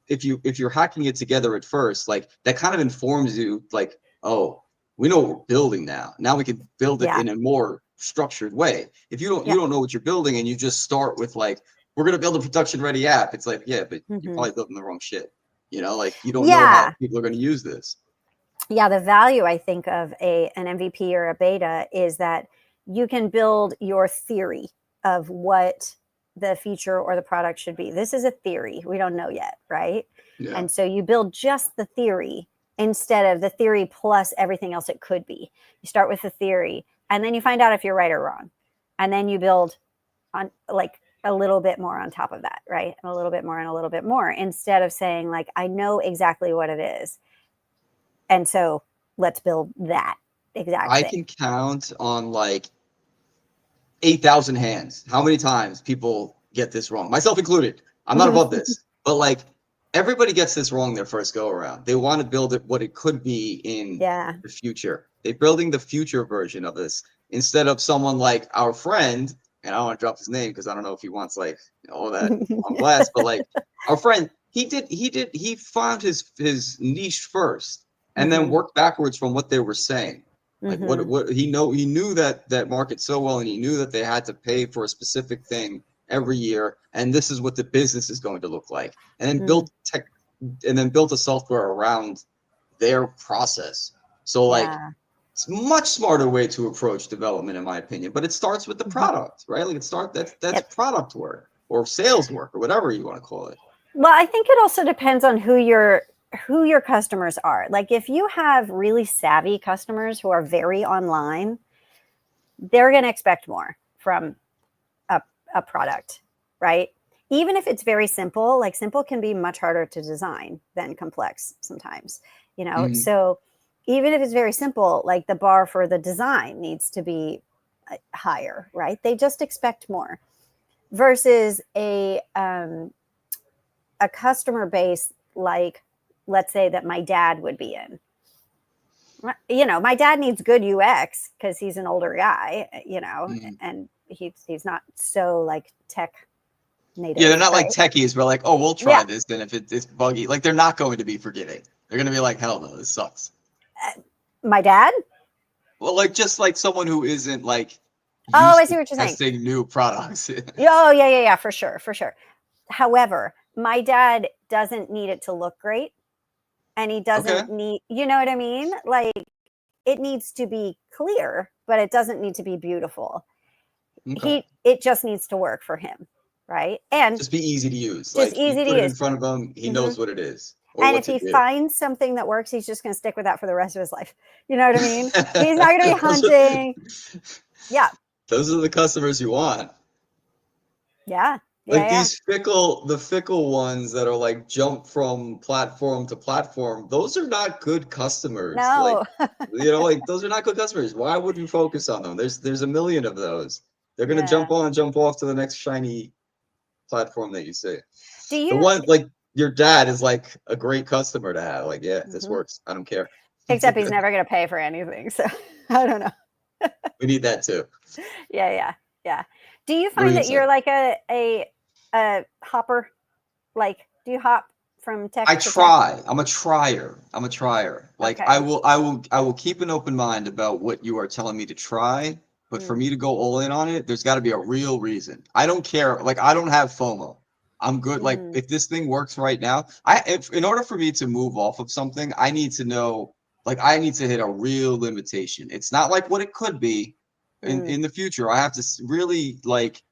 if you're hacking it together at first, like that kind of informs you like, oh, we know what we're building now. Now we can build it in a more structured way. If you don't know what you're building and you just start with like, we're gonna build a production ready app, it's like, yeah, but you're probably building the wrong shit. You know, like you don't know how people are going to use this. Yeah, the value I think of an MVP or a beta is that you can build your theory of what the feature or the product should be. This is a theory. We don't know yet, right? Yeah. And so you build just the theory instead of the theory plus everything else it could be. You start with the theory and then you find out if you're right or wrong. And then you build on like a little bit more on top of that, right? And a little bit more and a little bit more, instead of saying like, I know exactly what it is. And so let's build that exact thing. I can count on like 8,000 hands how many times people get this wrong, myself included. I'm not above this, but like everybody gets this wrong their first go around. They want to build it what it could be in the future. They're building the future version of this instead of someone like our friend, and I don't want to drop his name because I don't know if he wants like all that on blast, but like our friend, he found his niche first and then worked backwards from what they were saying. Like what he knew that market so well, and he knew that they had to pay for a specific thing every year, and this is what the business is going to look like, and then built a software around their process. So like it's a much smarter way to approach development, in my opinion. But it starts with the product, right? Like that's product work or sales work or whatever you want to call it. Well, I think it also depends on who your customers are. Like if you have really savvy customers who are very online, they're going to expect more from a product, right? Even if it's very simple, like simple can be much harder to design than complex sometimes, you know? So even if it's very simple, like the bar for the design needs to be higher, right? They just expect more versus a customer base, like let's say that my dad would be in. You know, my dad needs good UX because he's an older guy, you know, and he's not so like tech native. Yeah, they're not like techies. We're like, oh, we'll try this. Then if it's buggy, like they're not going to be forgiving. They're going to be like, hell no, this sucks. My dad? Well, like just like someone who isn't like I see what you're saying. Testing new products. Oh yeah, for sure. However, my dad doesn't need it to look great, and he doesn't need, you know what I mean? Like it needs to be clear, but it doesn't need to be beautiful. It just needs to work for him, right? And just be easy to use. Just like easy you to put it use. in front of him, he knows what it is. And if he finds something that works, he's just going to stick with that for the rest of his life. You know what I mean? He's not going to be hunting. Yeah. Those are the customers you want. Yeah. Like these fickle ones that are like jump from platform to platform, those are not good customers. No. Like, you know, like those are not good customers. Why would you focus on them? There's a million of those. They're gonna jump on and jump off to the next shiny platform that you see. The one like your dad is like a great customer to have. Like, yeah, this works. I don't care. Except he's never gonna pay for anything. So I don't know. We need that too. Yeah. Do you find that you're like a hopper? Like, do you hop from tech? I try. I'm a trier. Like I will keep an open mind about what you are telling me to try, but for me to go all in on it, there's got to be a real reason. I don't care. Like I don't have FOMO. I'm good. Like if this thing works right now, in order for me to move off of something, I need to know. Like I need to hit a real limitation. It's not like what it could be in the future. I have to really like.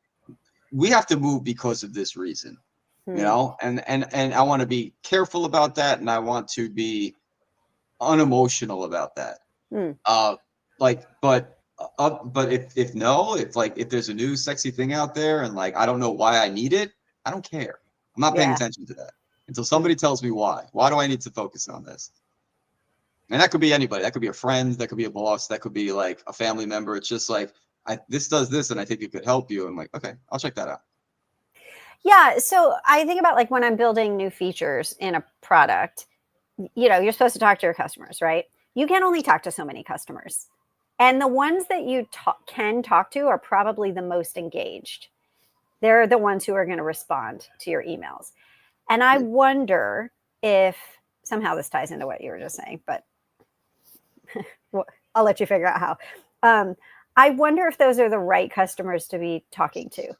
We have to move because of this reason. You know, and I want to be careful about that, and I want to be unemotional about that. But if there's a new sexy thing out there and like I don't know why I need it, I don't care. I'm not paying attention to that until somebody tells me why. Why do I need to focus on this? And that could be anybody. That could be a friend. That could be a boss. That could be like a family member. It's just like this does this, and I think it could help you. I'm like, okay, I'll check that out. Yeah. So I think about like when I'm building new features in a product, you're supposed to talk to your customers, right? You can only talk to so many customers. And the ones that you can talk to are probably the most engaged. They're the ones who are going to respond to your emails. And I wonder if somehow this ties into what you were just saying, but I'll let you figure out how. I wonder if those are the right customers to be talking to.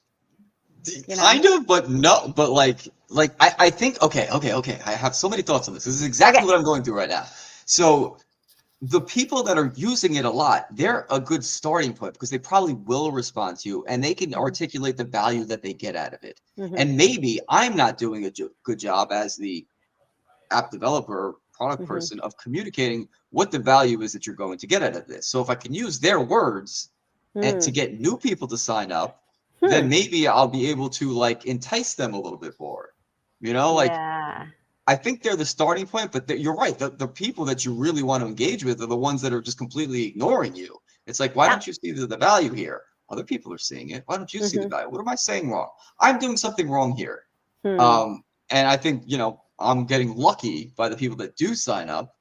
Kind of, but no, but I think okay. I have so many thoughts on this. This is exactly what I'm going through right now. So the people that are using it a lot, they're a good starting point because they probably will respond to you and they can articulate the value that they get out of it. Mm-hmm. And maybe I'm not doing a good job as the app developer, product person of communicating what the value is that you're going to get out of this. So if I can use their words and to get new people to sign up, then maybe I'll be able to like entice them a little bit more. Like I think they're the starting point, but you're right. The people that you really want to engage with are the ones that are just completely ignoring you. It's like, why don't you see the value here? Other people are seeing it. Why don't you see the value? What am I saying wrong? I'm doing something wrong here. And I think, I'm getting lucky by the people that do sign up.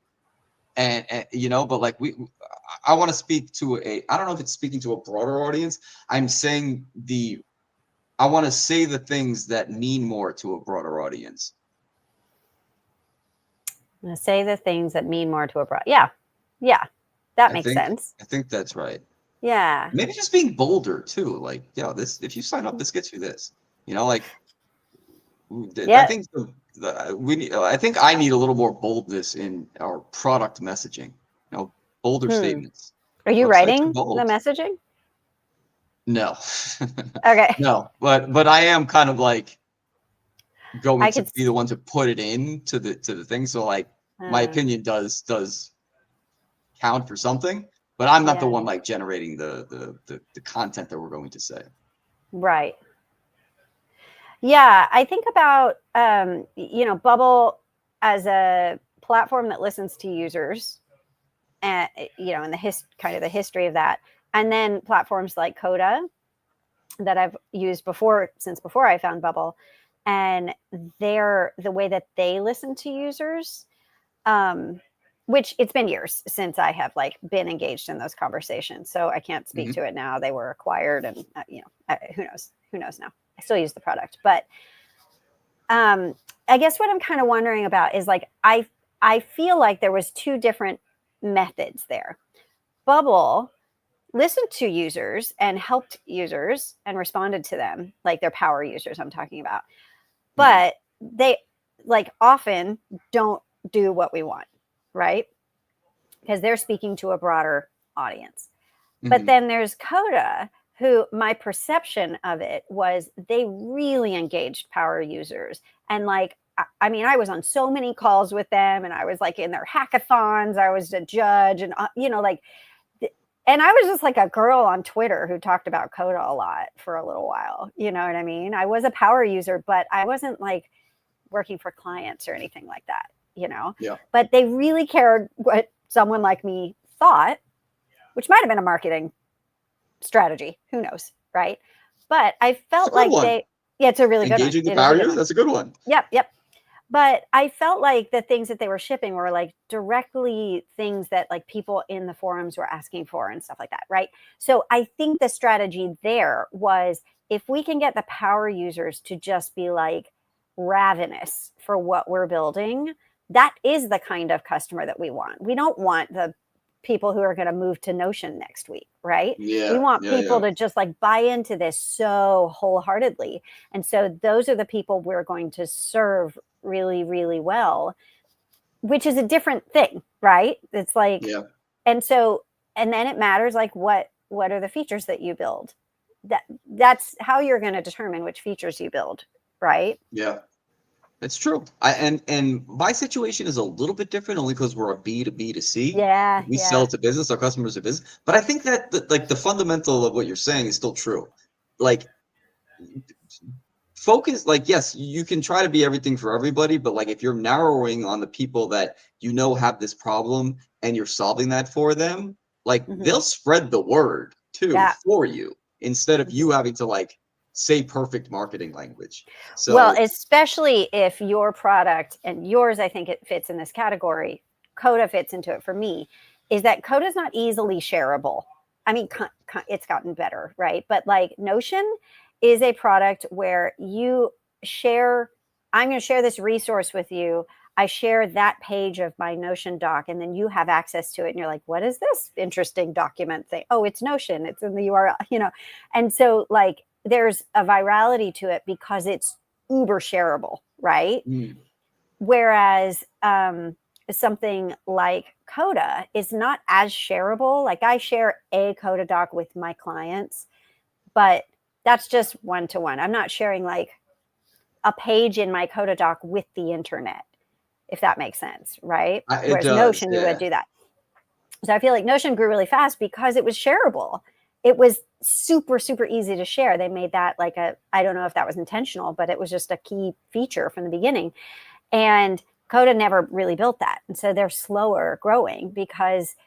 And but like I want to speak to I don't know if it's speaking to a broader audience. I'm saying I want to say the things that mean more to a broader audience. I'm going to say the things that mean more to a broad. Yeah. That makes sense. I think that's right. Yeah. Maybe just being bolder too. Like, this, if you sign up, this gets you this, like, I think I think I need a little more boldness in our product messaging, bolder statements. Are you Websites are writing bold. the messaging? No. Okay. No, but I am kind of like going to be the one to put it in to the thing. So like my opinion does count for something, but I'm not the one like generating the content that we're going to say. Right. Yeah, I think about Bubble as a platform that listens to users, and in the kind of the history of that, and then platforms like Coda that I've used since before I found Bubble, and the way that they listen to users, which it's been years since I have like been engaged in those conversations, so I can't speak to it now. They were acquired, and who knows now. I still use the product, but I guess what I'm kind of wondering about is like I feel like there was two different methods there. Bubble listened to users and helped users and responded to them, like their power users I'm talking about. But they like often don't do what we want, right? Because they're speaking to a broader audience. But then there's Coda, who my perception of it was they really engaged power users. And like, I mean, I was on so many calls with them and I was like in their hackathons, I was a judge and, and I was just like a girl on Twitter who talked about Coda a lot for a little while. You know what I mean? I was a power user, but I wasn't like working for clients or anything like that, Yeah. But they really cared what someone like me thought, which might have been a marketing strategy. Who knows? Right. But I felt like it's a really good one. Engaging the power users, that's a good one. Yep. But I felt like the things that they were shipping were like directly things that like people in the forums were asking for and stuff like that. Right. So I think the strategy there was if we can get the power users to just be like ravenous for what we're building, that is the kind of customer that we want. We don't want the people who are going to move to Notion next week, right? Yeah. We want people to just like buy into this so wholeheartedly. And so those are the people we're going to serve really, really well, which is a different thing, right? It's like, and then it matters like what are the features that you build? That's how you're going to determine which features you build, right? Yeah. It's true. And my situation is a little bit different only because we're a B2B2C. Yeah. We sell to business, our customers are business. But I think that the fundamental of what you're saying is still true. Like focus, like, yes, you can try to be everything for everybody, but like if you're narrowing on the people that have this problem and you're solving that for them, like they'll spread the word too for you instead of you having to like say perfect marketing language. So well, especially if your product, and yours, I think it fits in this category, Coda fits into it for me, is that Coda is not easily shareable. I mean, it's gotten better, right? But like Notion is a product where you share, I'm going to share this resource with you. I share that page of my Notion doc, and then you have access to it. And you're like, what is this interesting document thing? Oh, it's Notion. It's in the URL, you know? And so like, there's a virality to it because it's uber shareable, right? Whereas something like Coda is not as shareable. Like I share a Coda doc with my clients, but that's just one-to-one. I'm not sharing like a page in my Coda doc with the internet, if that makes sense, right? it Whereas does, Notion, you would do that. So I feel like Notion grew really fast because it was shareable. It was super, super easy to share. They made that like I don't know if that was intentional, but it was just a key feature from the beginning. And Coda never really built that. And so they're slower growing because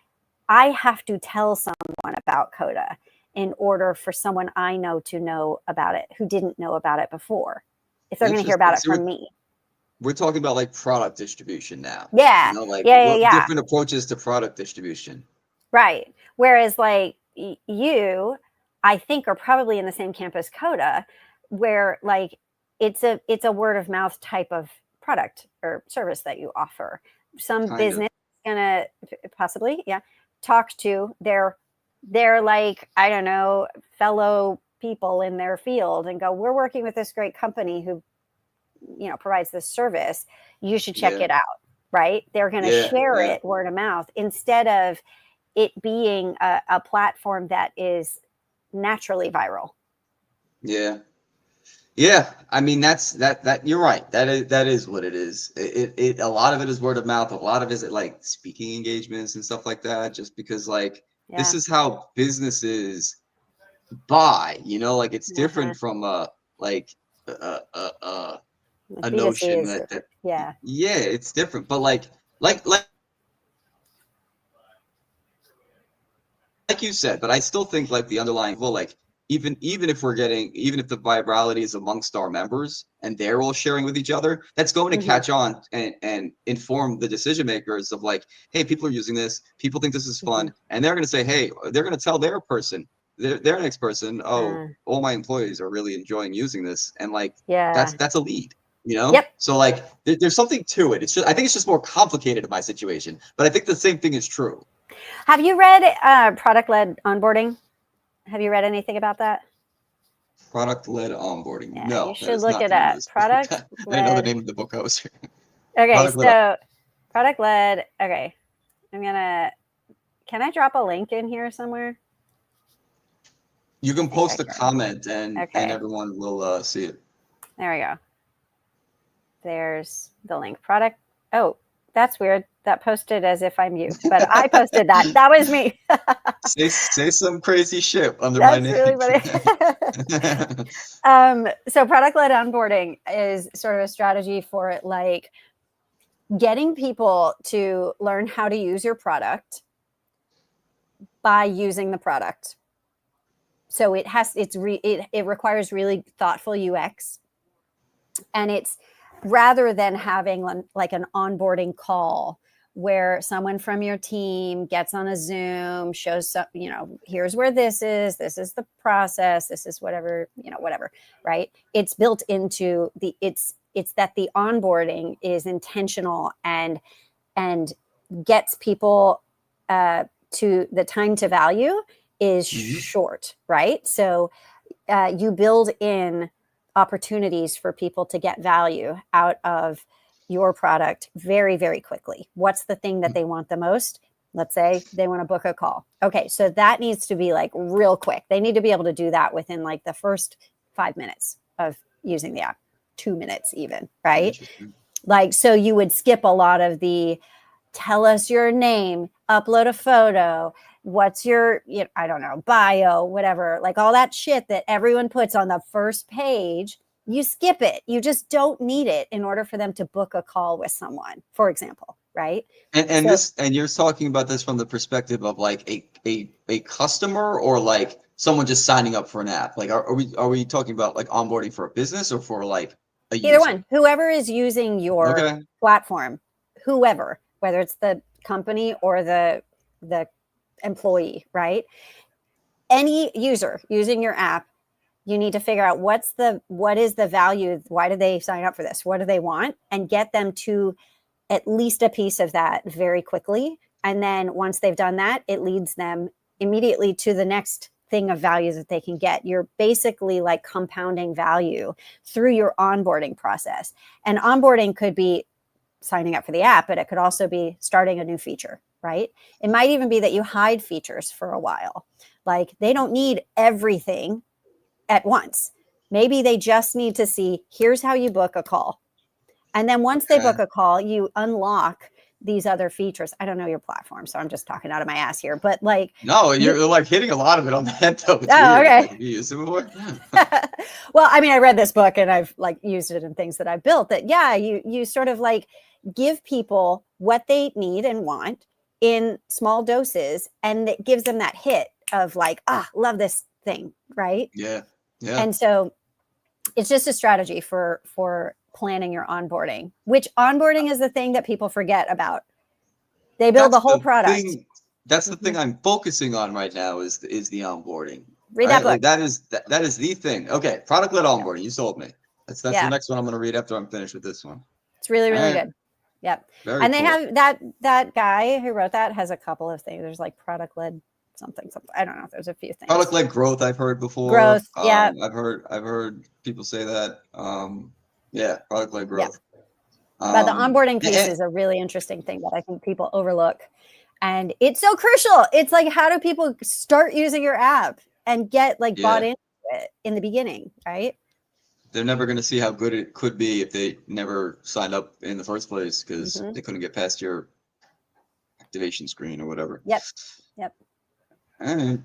I have to tell someone about Coda in order for someone I know to know about it who didn't know about it before, if they're going to hear about it from me. We're talking about like product distribution now. Yeah. You know, like yeah. different approaches to product distribution. Right. Whereas like you, I think, are probably in the same camp as Coda, where like it's a word of mouth type of product or service that you offer. Some Kind business is gonna possibly, talk to their like, I don't know, fellow people in their field and go, we're working with this great company who, you know, provides this service. You should check it out. Right. They're going to share it word of mouth instead of it being a platform that is naturally viral. Yeah, I mean that you're right. That is what it is. It a lot of it is word of mouth. A lot of it is like speaking engagements and stuff like that. Just because like this is how businesses buy. You know, like it's different from like a notion that it's different. But like you said, but I still think like the underlying like even if the virality is amongst our members and they're all sharing with each other, that's going to catch on and inform the decision makers of like, hey, people are using this, people think this is fun, and they're going to say, hey, they're going to tell their next person, oh, all my employees are really enjoying using this, and like that's a lead. You know, so like there's something to it. It's just I think it's just more complicated in my situation, but I think the same thing is true. Have you read product-led onboarding? Have you read anything about that? Product-led onboarding. Yeah, no, you should look it up. Product-led. I didn't know the name of the book I was reading. Okay, so product-led. Okay, can I drop a link in here somewhere? You can post a comment and everyone will see it. There we go. There's the link. Product. Oh, that's weird. That posted as if I'm you, but I posted that. That was me. say some crazy shit under my name. That's really funny. So product-led onboarding is sort of a strategy for like getting people to learn how to use your product by using the product. So it requires really thoughtful UX, and it's rather than having like an onboarding call where someone from your team gets on a Zoom, shows some, you know, here's where this is the process, this is whatever, you know, whatever, right? It's built into it's that the onboarding is intentional and gets people to the time to value is short, right? So you build in opportunities for people to get value out of your product very, very quickly. What's the thing that they want the most? Let's say they want to book a call. Okay, so that needs to be like real quick. They need to be able to do that within like the first 5 minutes of using the app, 2 minutes even, right? Like, so you would skip a lot of the tell us your name, upload a photo, what's your, I don't know, bio, whatever, like all that shit that everyone puts on the first page. You skip it. You just don't need it in order for them to book a call with someone, for example, right? And you're talking about this from the perspective of like a customer or like someone just signing up for an app? Like, are we talking about like onboarding for a business or for like a Either user? one, whoever is using your platform, whoever, whether it's the company or the employee, right? Any user using your app, you need to figure out what is the value, why do they sign up for this, what do they want, and get them to at least a piece of that very quickly. And then once they've done that, it leads them immediately to the next thing of values that they can get. You're basically like compounding value through your onboarding process. And onboarding could be signing up for the app, but it could also be starting a new feature, right? It might even be that you hide features for a while. Like they don't need everything at once. Maybe they just need to see, here's how you book a call. And then once they book a call, you unlock these other features. I don't know your platform, so I'm just talking out of my ass here. But like, no, you're like hitting a lot of it on the head, though. It's oh, weird. okay. Like, have you used it before? Well, I mean, I read this book and I've like used it in things that I've built. That you sort of like give people what they need and want in small doses, and it gives them that hit of like, love this thing, right? Yeah. And so it's just a strategy for planning your onboarding, which onboarding is the thing that people forget about. They build the whole product. That's the thing I'm focusing on right now is the onboarding. Read that book. Like that is the thing. Okay, product-led onboarding. You sold me. That's the next one I'm going to read after I'm finished with this one. It's really, really good. Yep. And they have that guy who wrote that has a couple of things. There's like product-led something. I don't know. There's a few things. Product-led growth I've heard before. Growth. Yeah. I've heard people say that. Yeah, product-led growth. Yeah. But the onboarding piece is a really interesting thing that I think people overlook. And it's so crucial. It's like, how do people start using your app and get like bought into it in the beginning, right? They're never going to see how good it could be if they never signed up in the first place because they couldn't get past your activation screen or whatever. Yep. All right.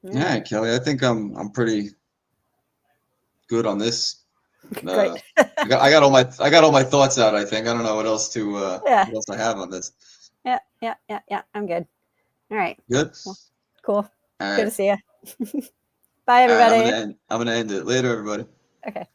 All right, Kelly. I think I'm pretty good on this. Great. I got all my thoughts out. I think I don't know what else what else I have on this. Yeah. I'm good. All right. Good. Well, cool. All right. Good to see you. Bye, everybody. I'm gonna end it later, everybody. Okay.